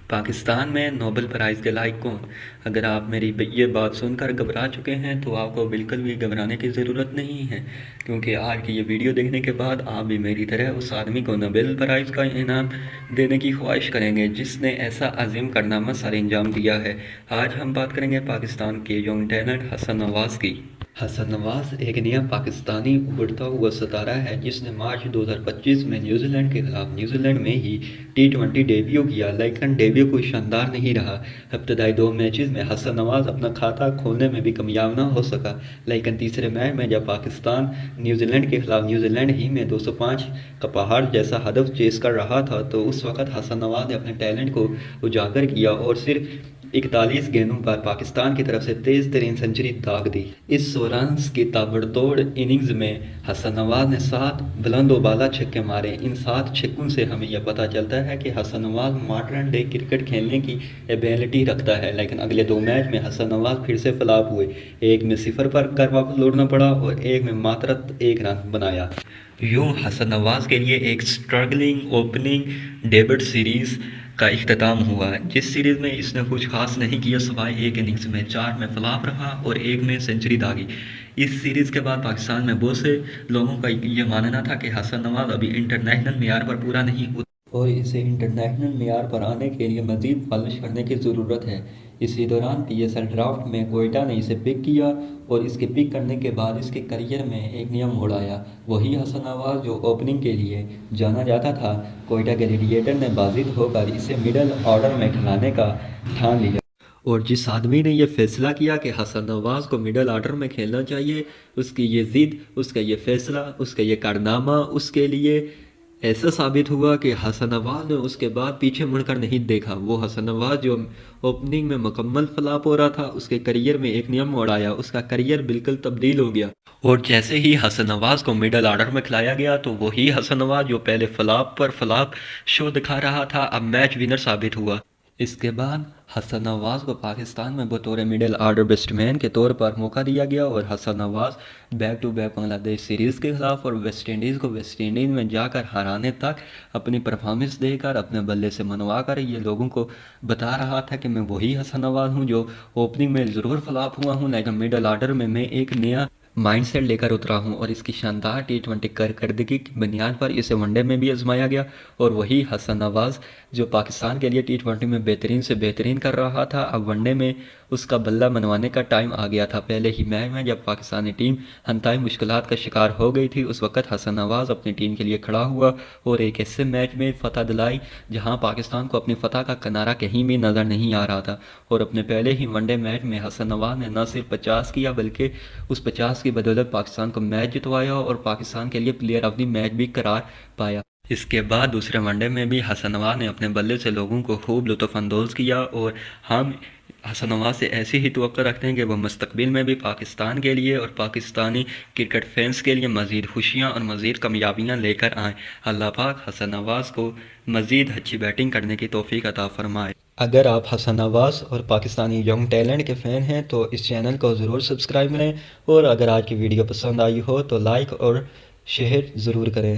پاکستان میں Nobel price کے لائق کون؟ اگر آپ میری یہ بات سن کر گھبرا چکے ہیں تو آپ کو بالکل بھی گھبرانے کی ضرورت نہیں ہے، کیونکہ آج کی یہ ویڈیو دیکھنے کے بعد آپ بھی میری طرح اس آدمی کو نوبل پرائز کا انعام دینے کی خواہش کریں گے جس نے ایسا عظیم کارنامہ سر انجام دیا ہے۔ آج ہم بات کریں گے پاکستان کے ینگ ٹیلنٹ حسن نواز کی۔ حسن نواز ایک نیا پاکستانی ابھرتا ہوا ستارہ ہے جس نے مارچ 2025 میں نیوزی لینڈ کے خلاف نیوزی لینڈ میں ہی T20 ڈیبیو کیا، لیکن ڈیبیو کوئی شاندار نہیں رہا۔ ابتدائی 2 میچز میں حسن نواز اپنا کھاتہ کھولنے میں بھی کامیاب نہ ہو سکا، لیکن تیسرے میچ میں جب پاکستان نیوزی لینڈ کے خلاف نیوزی لینڈ ہی میں 205 کا پہاڑ جیسا ہدف چیز کر رہا تھا تو اس وقت حسن نواز نے اپنے ٹیلنٹ کو اجاگر کیا اور صرف 41 گیندوں پر پاکستان کی طرف سے تیز ترین سنچری داغ دی۔ اس 100 رنز کی تابڑتوڑ اننگز میں حسن نواز نے 7 بلند و بالا چھکے مارے۔ ان 7 چھکوں سے ہمیں یہ پتہ چلتا ہے کہ Hasan Nawaz modern day cricket کھیلنے کی ایبیلٹی رکھتا ہے، لیکن اگلے 2 میچ میں حسن نواز پھر سے فلاپ ہوئے۔ ایک میں 0 پر گھر واپس لوٹنا پڑا اور ایک میں ماتر 1 رن بنایا۔ یوں حسن نواز کے لیے ایک سٹرگلنگ اوپننگ ڈیبٹ سیریز کا اختتام ہوا، جس سیریز میں اس نے کچھ خاص نہیں کیا سوائے ایک اننگز میں 4 میں فلاپ رہا اور ایک میں سنچری داغی۔ اس سیریز کے بعد پاکستان میں بہت سے لوگوں کا یہ ماننا تھا کہ حسن نواز ابھی انٹرنیشنل معیار پر پورا نہیں اترا اور اسے انٹرنیشنل معیار پر آنے کے لیے مزید پالش کرنے کی ضرورت ہے۔ اسی دوران PSL ڈرافٹ میں کوئٹہ نے اسے پک کیا اور اس کے پک کرنے کے بعد اس کے کیریئر میں ایک نیا موڑ آیا۔ وہی حسن نواز جو اوپننگ کے لیے جانا جاتا تھا، کوئٹہ گلیڈیٹر نے بازید ہو کر اسے مڈل آرڈر میں کھلانے کا ٹھان لیا۔ اور جس آدمی نے یہ فیصلہ کیا کہ حسن نواز کو مڈل آرڈر میں کھیلنا چاہیے، اس کی یہ ضد، اس کا یہ فیصلہ، اس کا یہ کارنامہ اس کے لیے ایسا ثابت ہوا کہ حسن نواز نے اس کے بعد پیچھے مڑ کر نہیں دیکھا۔ وہ حسن نواز جو اوپننگ میں مکمل فلاپ ہو رہا تھا، اس کے کیریئر میں ایک نیا موڑ آیا، اس کا کیریئر بالکل تبدیل ہو گیا۔ اور جیسے ہی حسن نواز کو مڈل آرڈر میں کھلایا گیا تو وہی حسن نواز جو پہلے فلاپ پر فلاپ شو دکھا رہا تھا اب میچ ونر ثابت ہوا۔ اس کے بعد حسن نواز کو پاکستان میں بطور مڈل آرڈر بیٹسمین کے طور پر موقع دیا گیا اور Hasan Nawaz back to back بنگلہ دیش سیریز کے خلاف اور ویسٹ انڈیز کو ویسٹ انڈیز میں جا کر ہرانے تک اپنی پرفارمنس دے کر اپنے بلے سے منوا کر یہ لوگوں کو بتا رہا تھا کہ میں وہی حسن نواز ہوں جو اوپننگ میں ضرور فلاپ ہوا ہوں، لیکن مڈل آرڈر میں ایک نیا مائنڈ سیٹ لے کر اترا ہوں اور اس کی شاندار T20 کارکردگی کی بنیاد پر اسے ون ڈے میں بھی آزمایا گیا اور وہی حسن نواز جو پاکستان کے لیے T20 میں بہترین سے بہترین کر رہا تھا، اب ون ڈے میں اس کا بلہ منوانے کا ٹائم آ گیا تھا۔ پہلے ہی میچ میں جب پاکستانی ٹیم انتہائی مشکلات کا شکار ہو گئی تھی، اس وقت حسن نواز اپنی ٹیم کے لیے کھڑا ہوا اور ایک ایسے میچ میں فتح دلائی جہاں پاکستان کو اپنی فتح کا کنارہ کہیں بھی نظر نہیں آ رہا تھا۔ اور اپنے پہلے ہی ون ڈے میچ میں حسن نواز نے نہ صرف 50 کیا بلکہ اس 50 کی بدولت پاکستان کو میچ جتوایا اور پاکستان کے لیے پلیئر آف دی میچ بھی قرار پایا۔ اس کے بعد دوسرے ون ڈے میں بھی حسن نواز نے اپنے بلے سے لوگوں کو خوب لطف اندوز کیا اور ہم حسن نواز سے ایسی ہی توقع رکھتے ہیں کہ وہ مستقبل میں بھی پاکستان کے لیے اور پاکستانی کرکٹ فینس کے لیے مزید خوشیاں اور مزید کامیابیاں لے کر آئیں۔ اللہ پاک حسن نواز کو مزید اچھی بیٹنگ کرنے کی توفیق عطا فرمائے۔ اگر آپ حسن نواز اور پاکستانی ینگ ٹیلنٹ کے فین ہیں تو اس چینل کو ضرور سبسکرائب کریں اور اگر آج کی ویڈیو پسند آئی ہو تو لائک اور شیئر ضرور کریں۔